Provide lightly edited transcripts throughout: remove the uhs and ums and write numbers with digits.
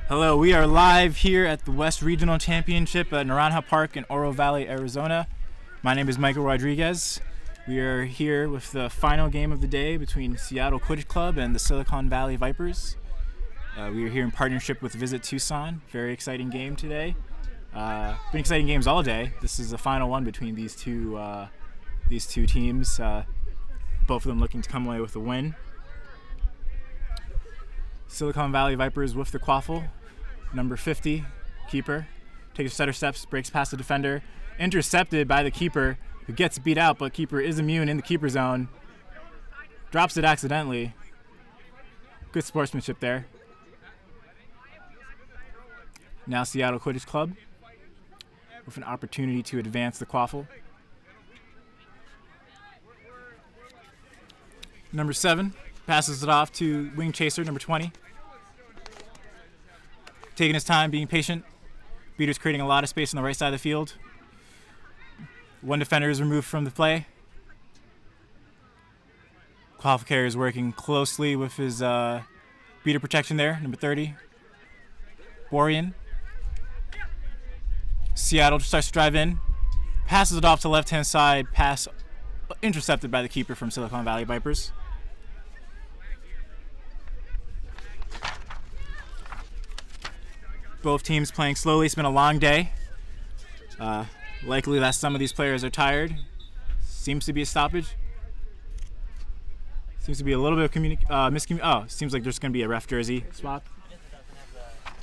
Hello, we are live here at the West Regional Championship at Naranja Park in Oro Valley, Arizona. My name is Michael Rodriguez. We are here with the final game of the day between Seattle Quidditch Club and the Silicon Valley Vipers. We are here in partnership with Visit Tucson. Very exciting game today. Been exciting games all day. This is the final one between these two teams. Both of them looking to come away with a win. Silicon Valley Vipers with the quaffle. Number 50, keeper. Takes a stutter steps, breaks past the defender. Intercepted by the keeper, who gets beat out, but keeper is immune in the keeper zone. Drops it accidentally. Good sportsmanship there. Now Seattle Quidditch Club with an opportunity to advance the quaffle. Number 7 passes it off to wing chaser, number 20. Taking his time, being patient. Beater's creating a lot of space on the right side of the field. One defender is removed from the play. Quaffle carrier is working closely with his beater protection there, number 30. Borean. Seattle starts to drive in. Passes it off to left-hand side. Pass intercepted by the keeper from Silicon Valley Vipers. Both teams playing slowly. It's been a long day. Likely that some of these players are tired. Seems to be a stoppage. Seems to be a little bit of seems like there's going to be a ref jersey swap.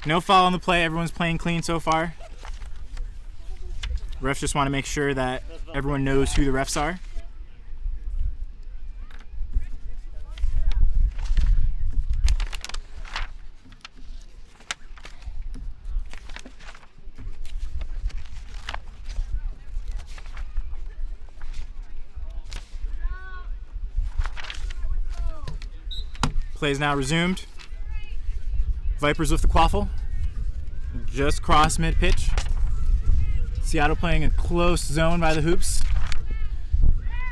No foul on the play. Everyone's playing clean so far. Refs just want to make sure that everyone knows who the refs are. Play is now resumed. Vipers with the quaffle. Just cross mid-pitch. Seattle playing a close zone by the hoops.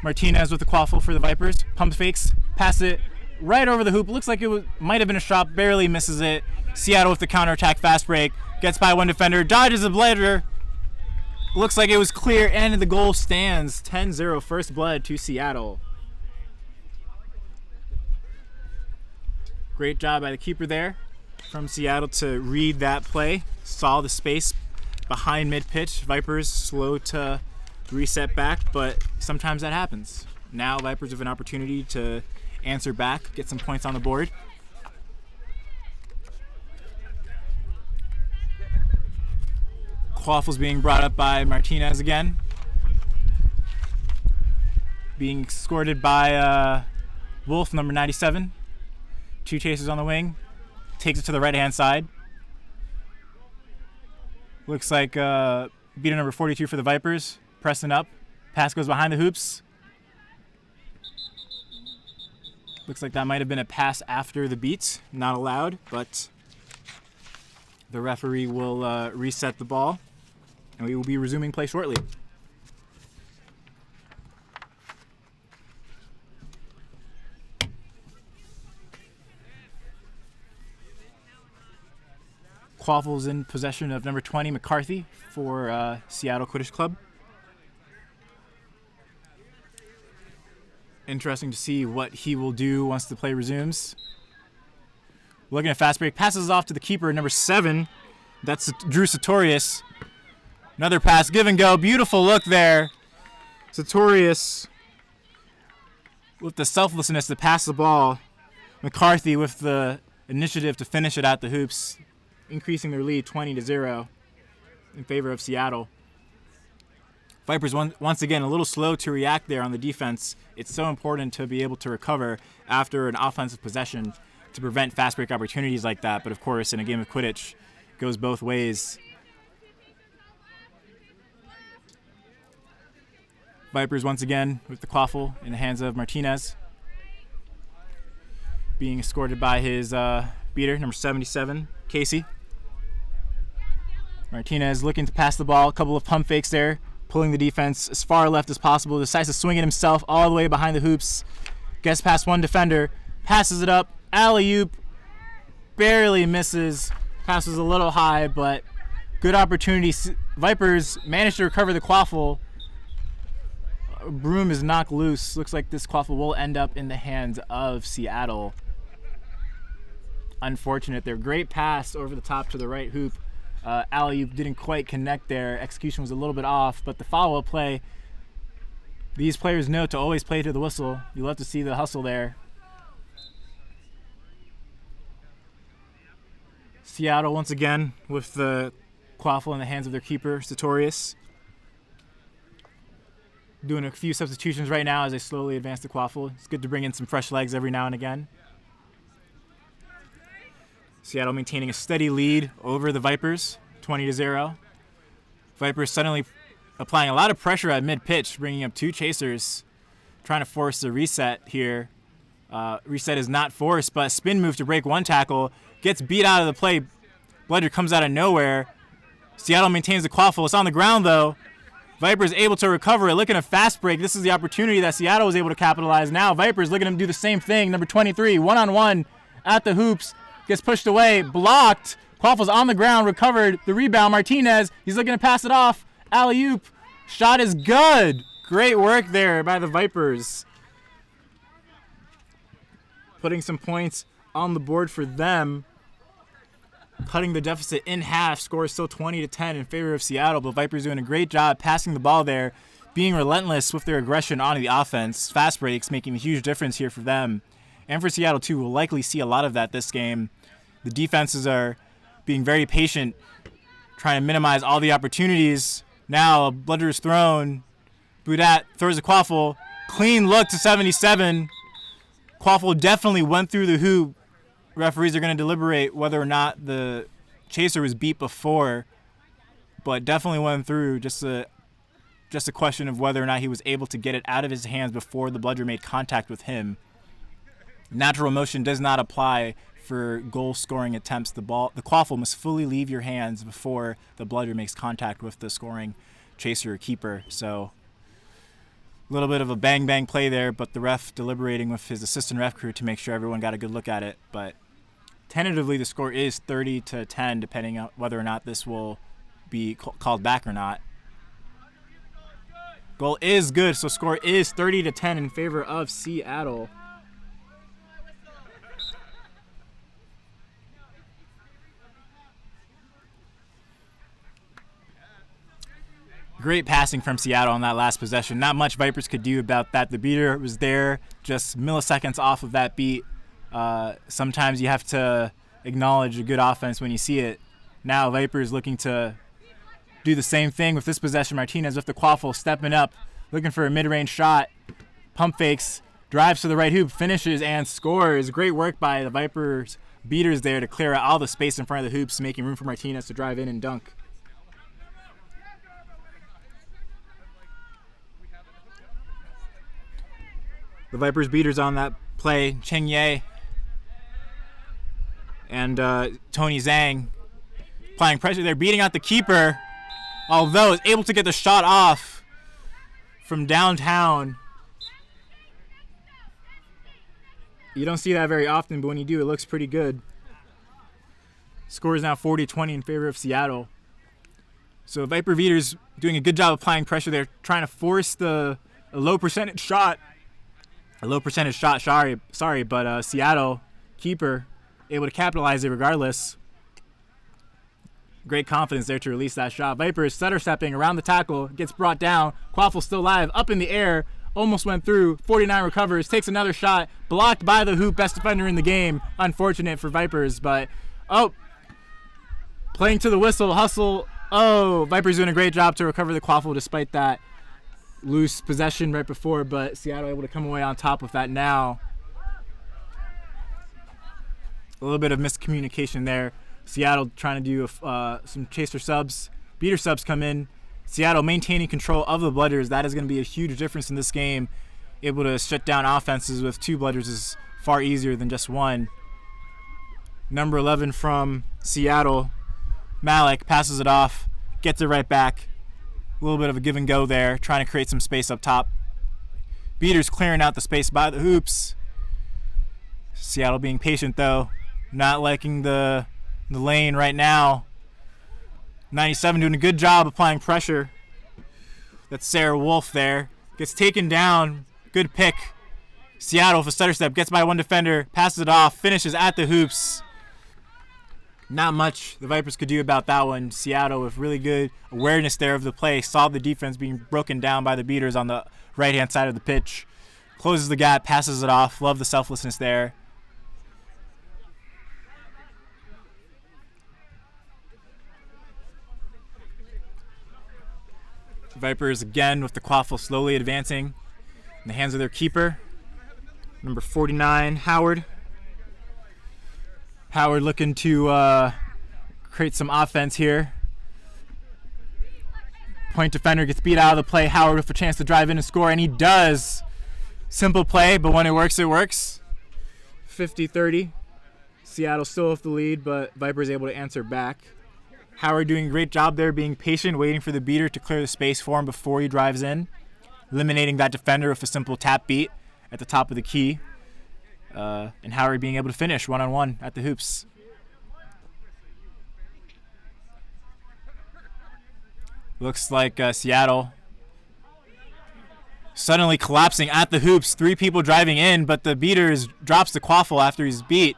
Martinez with the quaffle for the Vipers. Pump fakes. Pass it right over the hoop. Looks like it might have been a shot. Barely misses it. Seattle with the counterattack fast break. Gets by one defender. Dodges a bleder. Looks like it was clear and the goal stands. 10-0 first blood to Seattle. Great job by the keeper there from Seattle to read that play. Saw the space behind mid-pitch. Vipers slow to reset back, but sometimes that happens. Now Vipers have an opportunity to answer back, get some points on the board. Quaffle's being brought up by Martinez again. Being escorted by Wolf, number 97. Two chasers on the wing. Takes it to the right-hand side. Looks like beater number 42 for the Vipers. Pressing up. Pass goes behind the hoops. Looks like that might have been a pass after the beat. Not allowed, but the referee will reset the ball, and we will be resuming play shortly. Quaffle's in possession of number 20, McCarthy, for Seattle Quidditch Club. Interesting to see what he will do once the play resumes. Looking at fast break. Passes off to the keeper, number 7. That's Drew Sartorius. Another pass, give and go. Beautiful look there. Sartorius with the selflessness to pass the ball. McCarthy with the initiative to finish it at the hoops, increasing their lead 20-0 in favor of Seattle. Vipers once again a little slow to react there on the defense. It's so important to be able to recover after an offensive possession to prevent fast break opportunities like that. But of course, in a game of Quidditch, it goes both ways. Vipers once again with the quaffle in the hands of Martinez, being escorted by his beater, number 77, Casey. Martinez looking to pass the ball. A couple of pump fakes there, pulling the defense as far left as possible. Decides to swing it himself all the way behind the hoops. Gets past one defender. Passes it up. Alley-oop. Barely misses. Pass was a little high, but good opportunity. Vipers managed to recover the quaffle. Broom is knocked loose. Looks like this quaffle will end up in the hands of Seattle. Unfortunate there. Great pass over the top to the right hoop. Alley-oop didn't quite connect there. Execution was a little bit off, but the follow-up play, these players know to always play to the whistle. You love to see the hustle there. Seattle once again with the quaffle in the hands of their keeper, Sartorius. Doing a few substitutions right now as they slowly advance the quaffle. It's good to bring in some fresh legs every now and again. Seattle maintaining a steady lead over the Vipers, 20-0. Vipers suddenly applying a lot of pressure at mid-pitch, bringing up two chasers, trying to force the reset here. Reset is not forced, but spin move to break one tackle, gets beat out of the play. Bludger comes out of nowhere. Seattle maintains the quaffle. It's on the ground, though. Vipers able to recover it, looking at a fast break. This is the opportunity that Seattle was able to capitalize. Now Vipers looking to do the same thing. Number 23, one-on-one at the hoops. Gets pushed away, blocked. Quaffle's on the ground, recovered. The rebound, Martinez. He's looking to pass it off. Alley-oop. Shot is good. Great work there by the Vipers. Putting some points on the board for them. Cutting the deficit in half. Score is still 20-10 in favor of Seattle, but Vipers doing a great job passing the ball there, being relentless with their aggression onto the offense. Fast breaks making a huge difference here for them. And for Seattle, too, we'll likely see a lot of that this game. The defenses are being very patient, trying to minimize all the opportunities. Now, a bludger is thrown. Boudat throws a quaffle. Clean look to 77. Quaffle definitely went through the hoop. Referees are going to deliberate whether or not the chaser was beat before, but definitely went through. Just a question of whether or not he was able to get it out of his hands before the bludger made contact with him. Natural motion does not apply for goal-scoring attempts. The quaffle must fully leave your hands before the bludger makes contact with the scoring chaser or keeper. So a little bit of a bang-bang play there, but the ref deliberating with his assistant ref crew to make sure everyone got a good look at it. But tentatively, the score is 30-10, depending on whether or not this will be called back or not. Goal is good, so score is 30-10 in favor of Seattle. Great passing from Seattle on that last possession. Not much Vipers could do about that. The beater was there just milliseconds off of that beat. Sometimes you have to acknowledge a good offense when you see it. Now Vipers looking to do the same thing with this possession. Martinez with the quaffle, stepping up, looking for a mid-range shot. Pump fakes, drives to the right hoop, finishes and scores. Great work by the Vipers beaters there to clear out all the space in front of the hoops, making room for Martinez to drive in and dunk. The Vipers beaters on that play, Cheng Ye and Tony Zhang applying pressure there, beating out the keeper, although is able to get the shot off from downtown. You don't see that very often, but when you do, it looks pretty good. Score is now 40-20 in favor of Seattle. So Viper beaters doing a good job applying pressure there, trying to force a low percentage shot. But Seattle keeper able to capitalize it regardless. Great confidence there to release that shot. Vipers stutter stepping around the tackle, gets brought down. Quaffle still live, up in the air, almost went through. 49 recovers, takes another shot, blocked by the hoop, best defender in the game. Unfortunate for Vipers, but playing to the whistle, hustle. Vipers doing a great job to recover the quaffle despite that loose possession right before, but Seattle able to come away on top with that now. A little bit of miscommunication there. Seattle trying to do some chaser subs. Beater subs come in. Seattle maintaining control of the Blooders. That is going to be a huge difference in this game. Able to shut down offenses with two Blooders is far easier than just one. Number 11 from Seattle, Malik, passes it off, gets it right back. A little bit of a give and go there, trying to create some space up top. Beaters clearing out the space by the hoops. Seattle being patient though, not liking the the lane right now. 97 doing a good job applying pressure. That's Sarah Wolf there. Gets taken down. Good pick. Seattle with a stutter step. Gets by one defender. Passes it off. Finishes at the hoops. Not much the Vipers could do about that one. Seattle with really good awareness there of the play. Saw the defense being broken down by the beaters on the right-hand side of the pitch. Closes the gap. Passes it off. Love the selflessness there. Vipers again with the quaffle slowly advancing in the hands of their keeper. Number 49, Howard. Howard looking to create some offense here. Point defender gets beat out of the play. Howard with a chance to drive in and score, and he does. Simple play, but when it works, it works. 50-30. Seattle still with the lead, but Vipers able to answer back. Howard doing a great job there, being patient, waiting for the beater to clear the space for him before he drives in. Eliminating that defender with a simple tap beat at the top of the key. And Howard being able to finish one-on-one at the hoops. Looks like Seattle suddenly collapsing at the hoops. 3 people driving in, but the beater drops the quaffle after he's beat.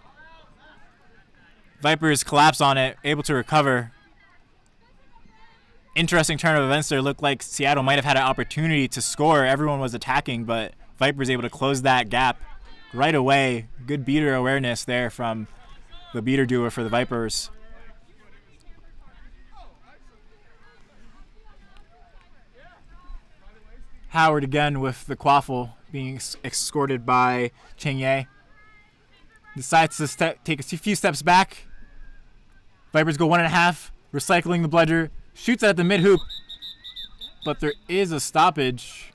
Vipers collapse on it, able to recover. Interesting turn of events there. Looked like Seattle might have had an opportunity to score. Everyone was attacking, but Vipers able to close that gap right away. Good beater awareness there from the beater doer for the Vipers. Howard again with the quaffle being escorted by Cheng Ye. Decides to take a few steps back. Vipers go 1.5, recycling the bludger. Shoots at the mid-hoop, but there is a stoppage.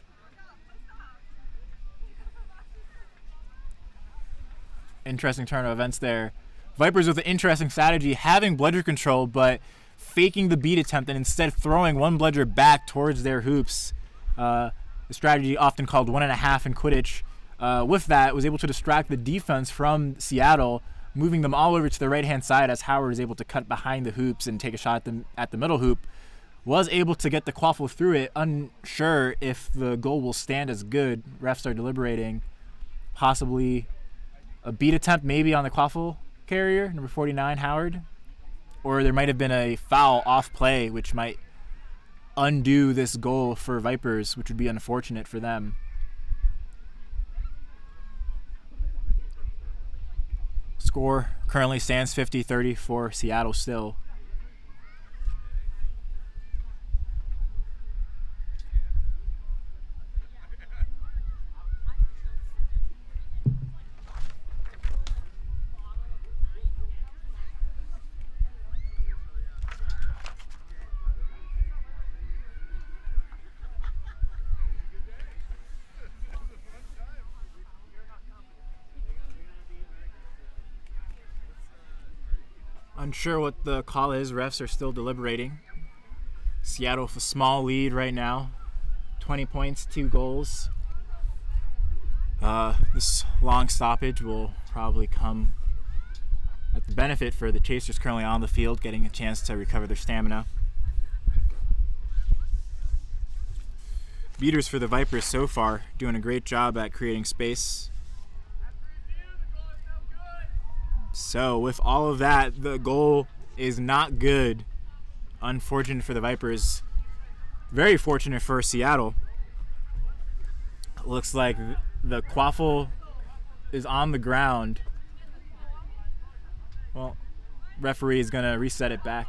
Interesting turn of events there. Vipers with an interesting strategy, having bludger control, but faking the beat attempt and instead throwing one bludger back towards their hoops. The strategy often called 1.5 in Quidditch. With that, was able to distract the defense from Seattle, moving them all over to the right-hand side as Howard is able to cut behind the hoops and take a shot at the middle hoop. Was able to get the quaffle through it, unsure if the goal will stand as good. Refs are deliberating. Possibly a beat attempt maybe on the quaffle carrier, number 49, Howard. Or there might have been a foul off play, which might undo this goal for Vipers, which would be unfortunate for them. Score currently stands 50-30 for Seattle still. Unsure what the call is. Refs are still deliberating. Seattle with a small lead right now. 20 points, 2 goals. This long stoppage will probably come at the benefit for the Chasers currently on the field, getting a chance to recover their stamina. Beaters for the Vipers so far doing a great job at creating space. So with all of that, the goal is not good. Unfortunate for the Vipers. Very fortunate for Seattle. Looks like the quaffle is on the ground. Well, referee is going to reset it back.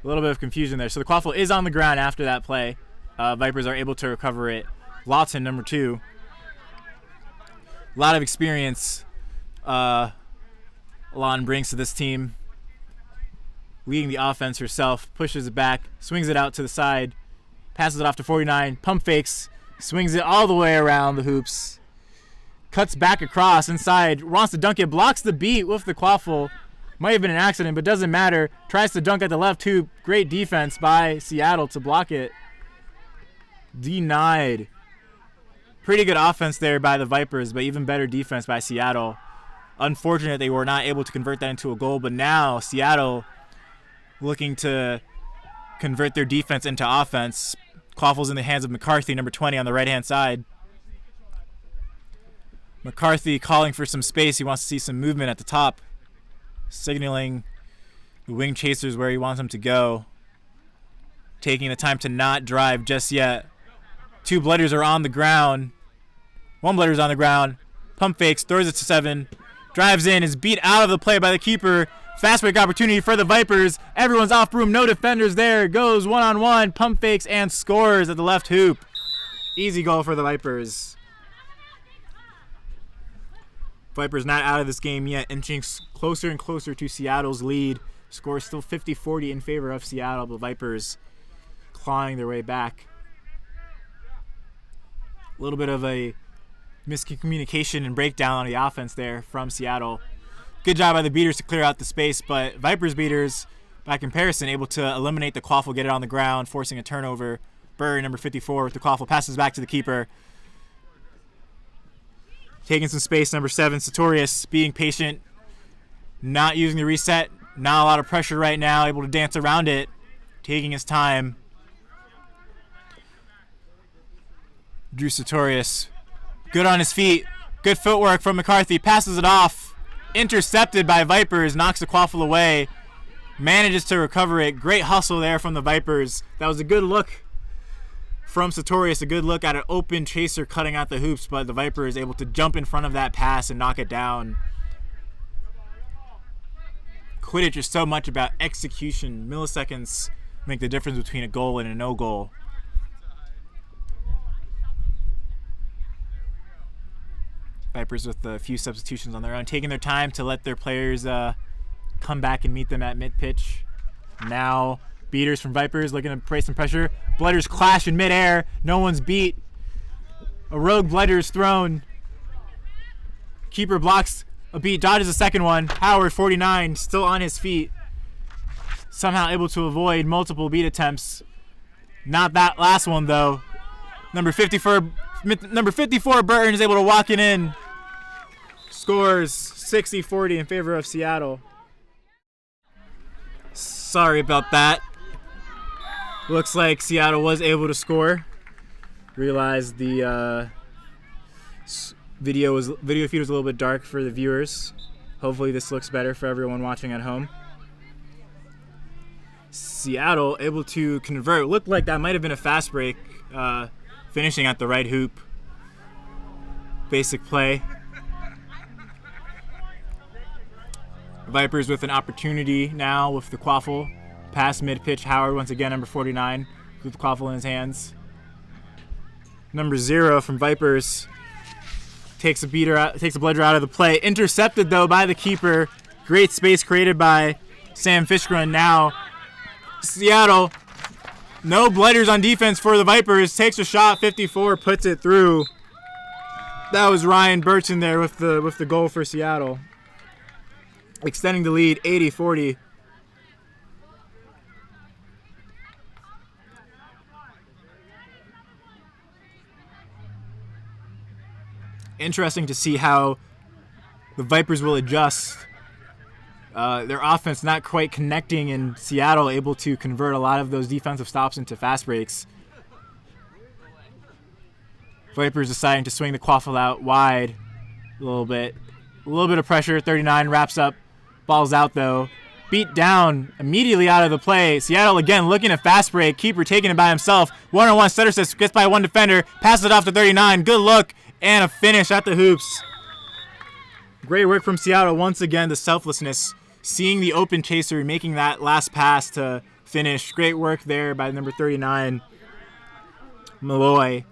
A little bit of confusion there. So the quaffle is on the ground after that play. Vipers are able to recover it. Lawton, number 2. A lot of experience Lawton brings to this team. Leading the offense herself. Pushes it back. Swings it out to the side. Passes it off to 49. Pump fakes. Swings it all the way around the hoops. Cuts back across inside. Wants to dunk it. Blocks the beat with the quaffle. Might have been an accident, but doesn't matter. Tries to dunk at the left hoop. Great defense by Seattle to block it. Denied. Pretty good offense there by the Vipers, but even better defense by Seattle. Unfortunate they were not able to convert that into a goal, but now Seattle looking to convert their defense into offense. Quaffle's in the hands of McCarthy, number 20 on the right-hand side. McCarthy calling for some space. He wants to see some movement at the top, signaling the wing chasers where he wants them to go. Taking the time to not drive just yet. Two blooders are on the ground. One blooder's on the ground. Pump fakes, throws it to 7. Drives in, is beat out of the play by the keeper. Fast break opportunity for the Vipers. Everyone's off broom, no defenders there. Goes one-on-one, pump fakes, and scores at the left hoop. Easy goal for the Vipers. Vipers not out of this game yet, inching closer and closer to Seattle's lead. Score still 50-40 in favor of Seattle, but Vipers clawing their way back. A little bit of a miscommunication and breakdown on the offense there from Seattle. Good job by the beaters to clear out the space, but Vipers beaters, by comparison, able to eliminate the quaffle, get it on the ground, forcing a turnover. Burr, number 54, with the quaffle, passes back to the keeper. Taking some space, number 7, Sartorius, being patient, not using the reset, not a lot of pressure right now, able to dance around it, taking his time. Drew Sartorius, good on his feet, good footwork from McCarthy, passes it off, intercepted by Vipers, knocks the quaffle away, manages to recover it. Great hustle there from the Vipers. That was a good look from Sartorius, a good look at an open chaser cutting out the hoops, but the Viper is able to jump in front of that pass and knock it down. Quidditch is so much about execution. Milliseconds make the difference between a goal and a no goal. Vipers with a few substitutions on their own, taking their time to let their players come back and meet them at mid-pitch. Now, beaters from Vipers looking to place some pressure. Blooders clash in midair. No one's beat. A rogue Blooder is thrown. Keeper blocks a beat, dodges a second one. Howard, 49, still on his feet. Somehow able to avoid multiple beat attempts. Not that last one, though. Number 54, Burton is able to walk it in. Scores 60-40 in favor of Seattle. Sorry about that. Looks like Seattle was able to score. Realized the video feed was a little bit dark for the viewers. Hopefully this looks better for everyone watching at home. Seattle able to convert. Looked like that might have been a fast break. Finishing at the right hoop. Basic play. Vipers with an opportunity now with the quaffle. Pass mid-pitch. Howard once again, number 49, with the quaffle in his hands. Number 0 from Vipers takes a bludger out of the play. Intercepted though by the keeper. Great space created by Sam Fishgren. Now Seattle, no blooders on defense for the Vipers. Takes a shot, 54, puts it through. That was Ryan Burton there with the goal for Seattle. Extending the lead, 80-40. Interesting to see how the Vipers will adjust. Their offense not quite connecting, and Seattle able to convert a lot of those defensive stops into fast breaks. Vipers deciding to swing the quaffle out wide a little bit. A little bit of pressure. 39 wraps up. Ball's out though. Beat down immediately out of the play. Seattle again looking at fast break. Keeper taking it by himself. One-on-one. Suttersis gets by one defender. Passes it off to 39. Good look. And a finish at the hoops. Great work from Seattle. Once again, the selflessness. Seeing the open chaser, making that last pass to finish. Great work there by number 39, Malloy.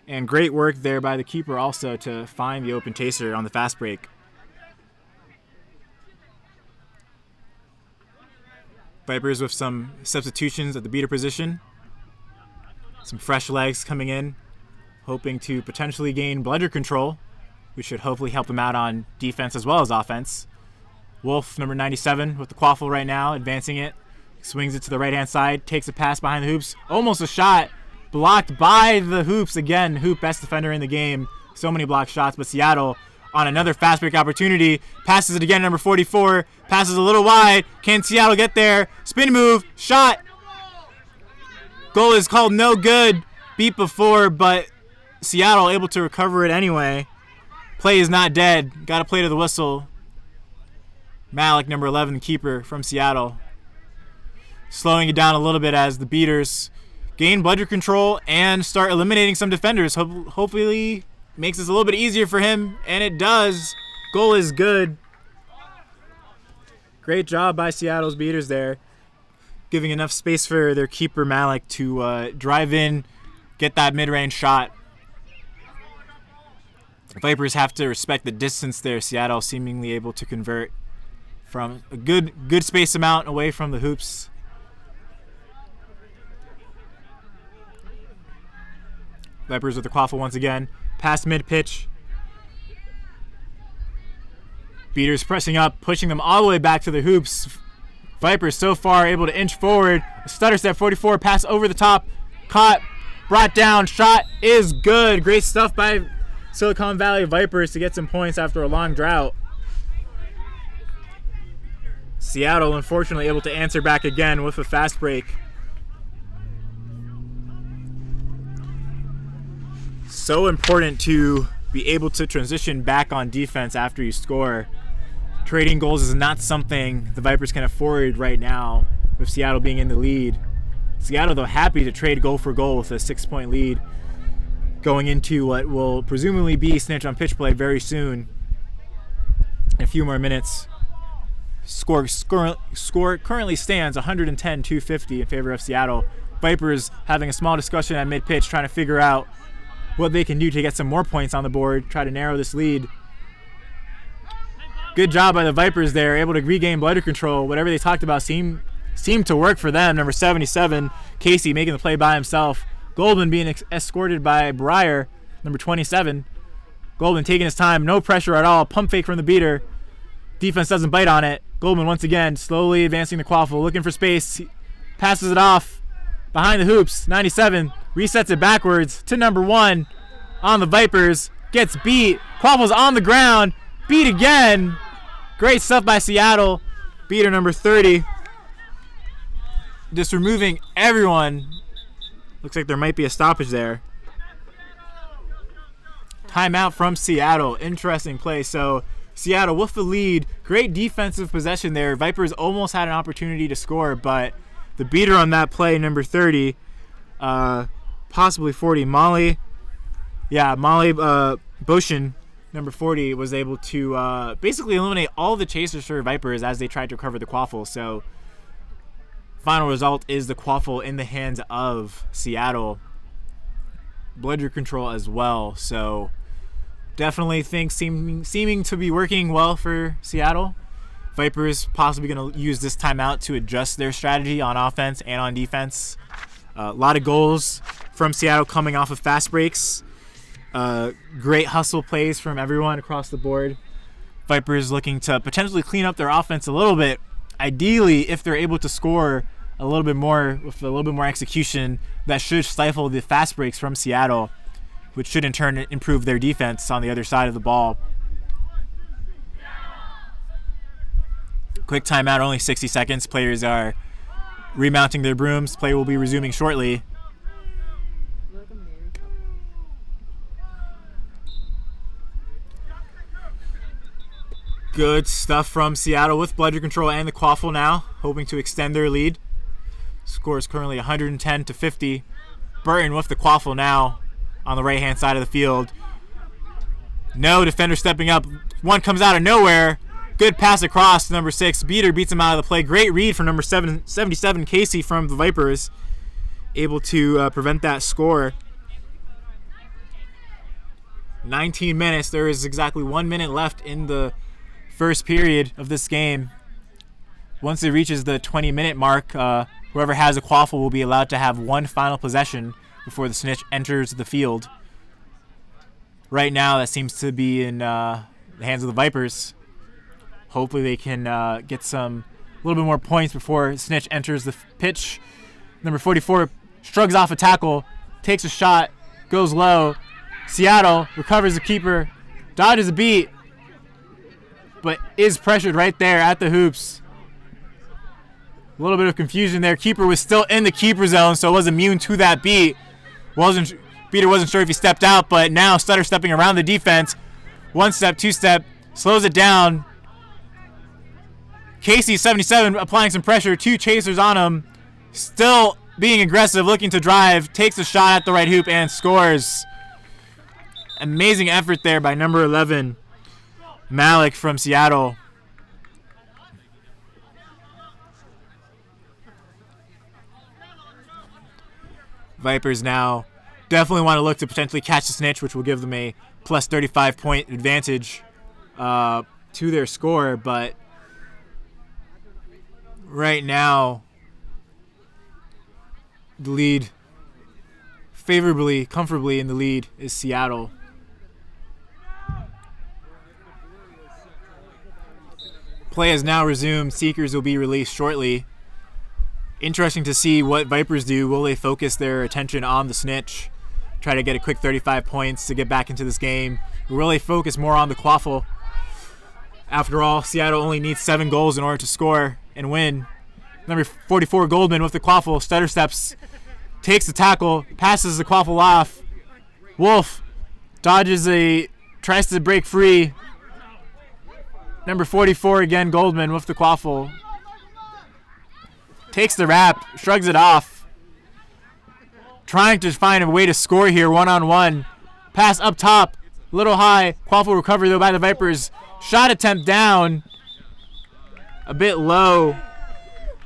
And great work there by the keeper also to find the open chaser on the fast break. Vipers with some substitutions at the beater position. Some fresh legs coming in, hoping to potentially gain bludger control, which should hopefully help them out on defense as well as offense. Wolf, number 97, with the quaffle right now, advancing it. Swings it to the right-hand side, takes a pass behind the hoops. Almost a shot. blocked by the Hoops. Again, Hoop, best defender in the game. So many blocked shots, but Seattle on another fast break opportunity. Passes it again, number 44. Passes a little wide. Can Seattle get there? Spin move. Shot. Goal is called no good. Beat before, but Seattle able to recover it anyway. Play is not dead. Got to play to the whistle. Malik, number 11, keeper from Seattle. Slowing it down a little bit as the beaters gain bludger control and start eliminating some defenders. Hopefully makes this a little bit easier for him, and it does. Goal is good. Great job by Seattle's beaters there, giving enough space for their keeper Malik to drive in, get that mid-range shot. The Vipers have to respect the distance there. Seattle seemingly able to convert from a good space amount away from the Hoops. Vipers with the quaffle once again. Past mid-pitch. Beaters pressing up, pushing them all the way back to the Hoops. Vipers so far able to inch forward. Stutter step 44, pass over the top. Caught, brought down, shot is good. Great stuff by Silicon Valley Vipers to get some points after a long drought. Seattle unfortunately able to answer back again with a fast break. So important to be able to transition back on defense after you score. Trading goals is not something the Vipers can afford right now with Seattle being in the lead. Seattle, though, happy to trade goal for goal with a 6-point lead going into what will presumably be snitch on pitch play very soon. In a few more minutes. Score currently stands 110-250 in favor of Seattle. Vipers having a small discussion at mid-pitch, trying to figure out what they can do to get some more points on the board, try to narrow this lead. Good job by the Vipers there, able to regain bludger control. Whatever they talked about seemed to work for them. Number 77, Casey, making the play by himself. Goldman being escorted by Breyer, number 27. Goldman taking his time, no pressure at all. Pump fake from the beater. Defense doesn't bite on it. Goldman once again slowly advancing the quaffle, looking for space. He passes it off behind the Hoops. 97 resets it backwards to number 1 on the Vipers. Gets beat. Quaffle's on the ground. Beat again. Great stuff by Seattle. Beater number 30. Just removing everyone. Looks like there might be a stoppage there. Timeout from Seattle. Interesting play. So Seattle with the lead. Great defensive possession there. Vipers almost had an opportunity to score, but the beater on that play, number 30, possibly 40, Molly Boshin, number 40, was able to basically eliminate all the chasers for Vipers as they tried to recover the quaffle. So final result is the quaffle in the hands of Seattle. Bludger control as well. So definitely think seeming to be working well for Seattle. Vipers possibly going to use this timeout to adjust their strategy on offense and on defense. A lot of goals from Seattle coming off of fast breaks. Great hustle plays from everyone across the board. Vipers looking to potentially clean up their offense a little bit. Ideally, if they're able to score a little bit more with a little bit more execution, that should stifle the fast breaks from Seattle, which should in turn improve their defense on the other side of the ball. Quick timeout, only 60 seconds. Players are remounting their brooms. Play will be resuming shortly. Good stuff from Seattle with bludger control and the quaffle now, hoping to extend their lead. Score is currently 110-50. Burton with the quaffle now on the right-hand side of the field. No defender stepping up. One comes out of nowhere. Good pass across to number 6. Beater beats him out of the play. Great read from number 77, Casey from the Vipers. Able to prevent that score. 19 minutes. There is exactly 1 minute left in the first period of this game. Once it reaches the 20-minute mark, whoever has a quaffle will be allowed to have one final possession before the snitch enters the field. Right now, that seems to be in the hands of the Vipers. Hopefully they can get a little bit more points before snitch enters the pitch. Number 44 shrugs off a tackle, takes a shot, goes low. Seattle recovers the keeper, dodges a beat, but is pressured right there at the hoops. A little bit of confusion there. Keeper was still in the keeper zone, so was immune to that beat. Beater wasn't sure if he stepped out, but now Stutter stepping around the defense. 1 step, 2 step, slows it down. Casey, 77, applying some pressure. 2 chasers on him. Still being aggressive, looking to drive. Takes a shot at the right hoop and scores. Amazing effort there by number 11, Malik from Seattle. Vipers now definitely want to look to potentially catch the snitch, which will give them a plus 35-point advantage to their score. But right now, the lead, comfortably in the lead, is Seattle. Play has now resumed. Seekers will be released shortly. Interesting to see what Vipers do. Will they focus their attention on the snitch, try to get a quick 35 points to get back into this game? Or will they focus more on the quaffle? After all, Seattle only needs 7 goals in order to score and win. Number 44, Goldman with the quaffle. Stutter steps, takes the tackle, passes the quaffle off. Wolf tries to break free. Number 44 again, Goldman with the quaffle. Takes the wrap, shrugs it off. Trying to find a way to score here, one-on-one. Pass up top, little high. Quaffle recovery though by the Vipers. Shot attempt down, a bit low.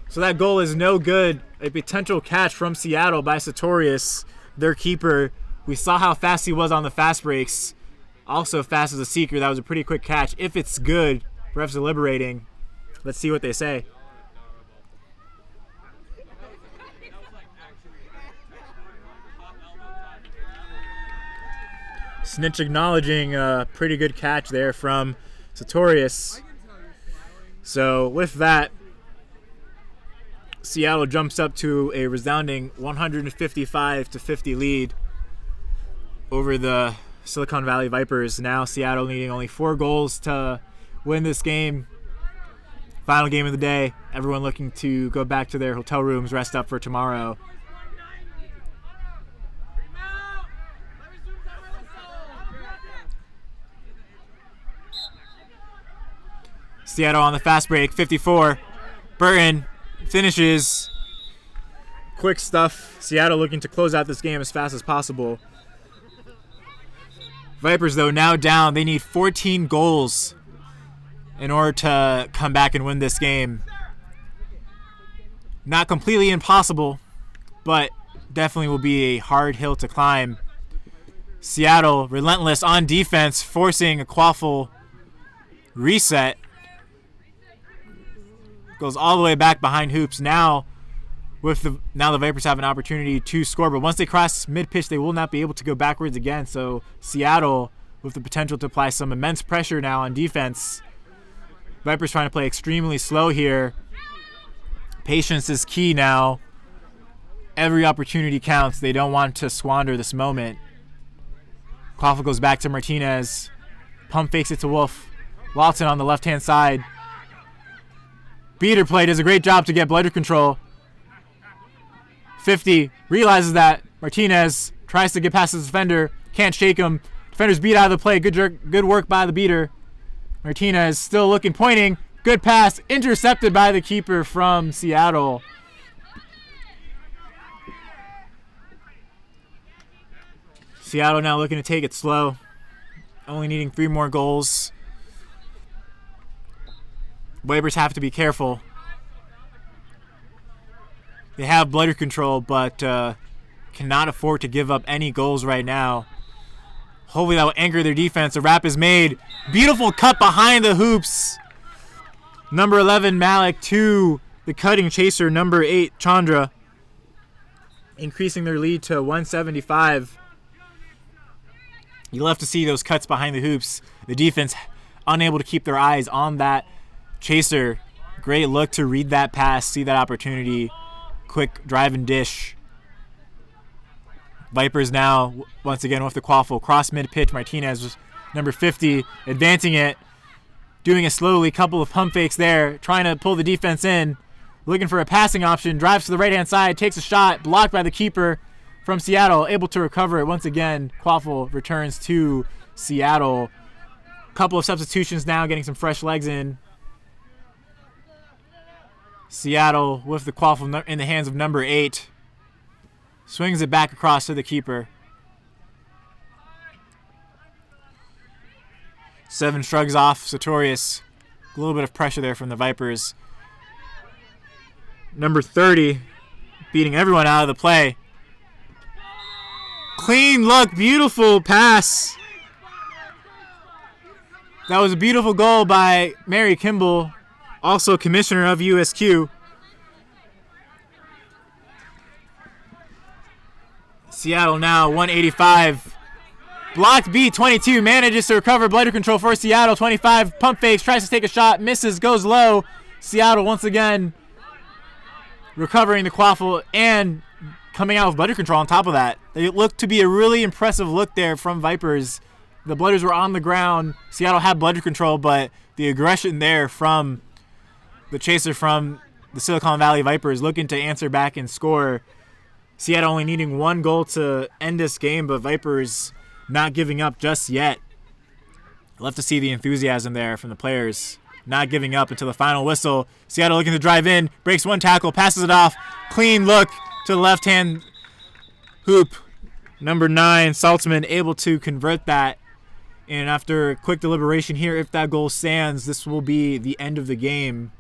So that goal is no good. A potential catch from Seattle by Sartorius, their keeper. We saw how fast he was on the fast breaks. Also fast as a seeker. That was a pretty quick catch. If it's good, refs deliberating. Let's see what they say. Snitch acknowledging a pretty good catch there from Sartorius. So with that, Seattle jumps up to a resounding 155-50 lead over the Silicon Valley Vipers. Now Seattle needing only 4 goals to win this game. Final game of the day. Everyone looking to go back to their hotel rooms, rest up for tomorrow. Seattle on the fast break, 54. Burton finishes. Quick stuff. Seattle looking to close out this game as fast as possible. Vipers, though, now down. They need 14 goals in order to come back and win this game. Not completely impossible, but definitely will be a hard hill to climb. Seattle, relentless on defense, forcing a quaffle reset. Goes all the way back behind hoops. Now the Vipers have an opportunity to score, but once they cross mid-pitch, they will not be able to go backwards again. So Seattle with the potential to apply some immense pressure now on defense. Vipers trying to play extremely slow here. Patience is key now. Every opportunity counts. They don't want to squander this moment. Quaffle goes back to Martinez. Pump fakes it to Wolf. Walton on the left-hand side. Beater play does a great job to get blooder control. 50 realizes that. Martinez tries to get past the defender. Can't shake him. Defender's beat out of the play. Good work by the beater. Martinez still looking, pointing. Good pass. Intercepted by the keeper from Seattle. Seattle now looking to take it slow. Only needing 3 more goals. Vipers have to be careful. They have blooder control, but cannot afford to give up any goals right now. Hopefully that will anchor their defense. A wrap is made. Beautiful cut behind the hoops. Number 11, Malik, to the cutting chaser, number 8, Chandra. Increasing their lead to 175. You love to see those cuts behind the hoops. The defense unable to keep their eyes on that chaser. Great look to read that pass, see that opportunity. Quick drive and dish. Vipers now, once again, with the quaffle. Cross mid-pitch. Martinez, number 50, advancing it. Doing it slowly. Couple of pump fakes there. Trying to pull the defense in. Looking for a passing option. Drives to the right-hand side. Takes a shot. Blocked by the keeper from Seattle. Able to recover it. Once again, quaffle returns to Seattle. Couple of substitutions now. Getting some fresh legs in. Seattle with the quaffle in the hands of number 8. Swings it back across to the keeper. 7 shrugs off Sartorius. A little bit of pressure there from the Vipers. Number 30 beating everyone out of the play. Clean look, beautiful pass. That was a beautiful goal by Mary Kimball, also commissioner of USQ. Seattle now 185. Blocked B, 22, manages to recover bladder control for Seattle. 25, pump fakes, tries to take a shot, misses, goes low. Seattle once again recovering the quaffle and coming out with bladder control on top of that. It looked to be a really impressive look there from Vipers. The Blooders were on the ground. Seattle had bladder control, but the aggression there from the chaser from the Silicon Valley Vipers looking to answer back and score. Seattle only needing 1 goal to end this game, but Vipers not giving up just yet. Love to see the enthusiasm there from the players. Not giving up until the final whistle. Seattle looking to drive in. Breaks 1 tackle. Passes it off. Clean look to the left-hand hoop. Number 9, Saltzman, able to convert that. And after quick deliberation here, if that goal stands, this will be the end of the game.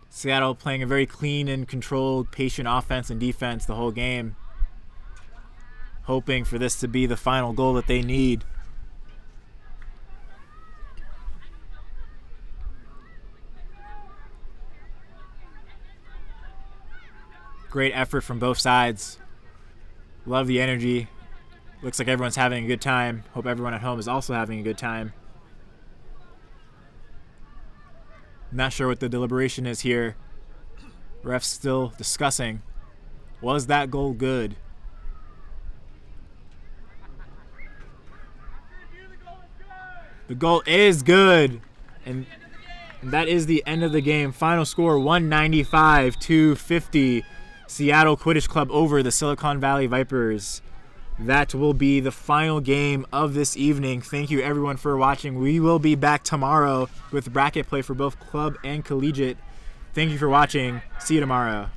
Seattle playing a very clean and controlled, patient offense and defense the whole game. Hoping for this to be the final goal that they need. Great effort from both sides. Love the energy. Looks like everyone's having a good time. Hope everyone at home is also having a good time. Not sure what the deliberation is here. Refs still discussing. Was that goal good? The goal is good. And that is the end of the game. Final score 195-50. Seattle Quidditch Club over the Silicon Valley Vipers. That will be the final game of this evening. Thank you everyone for watching. We will be back tomorrow with bracket play for both club and collegiate. Thank you for watching. See you tomorrow.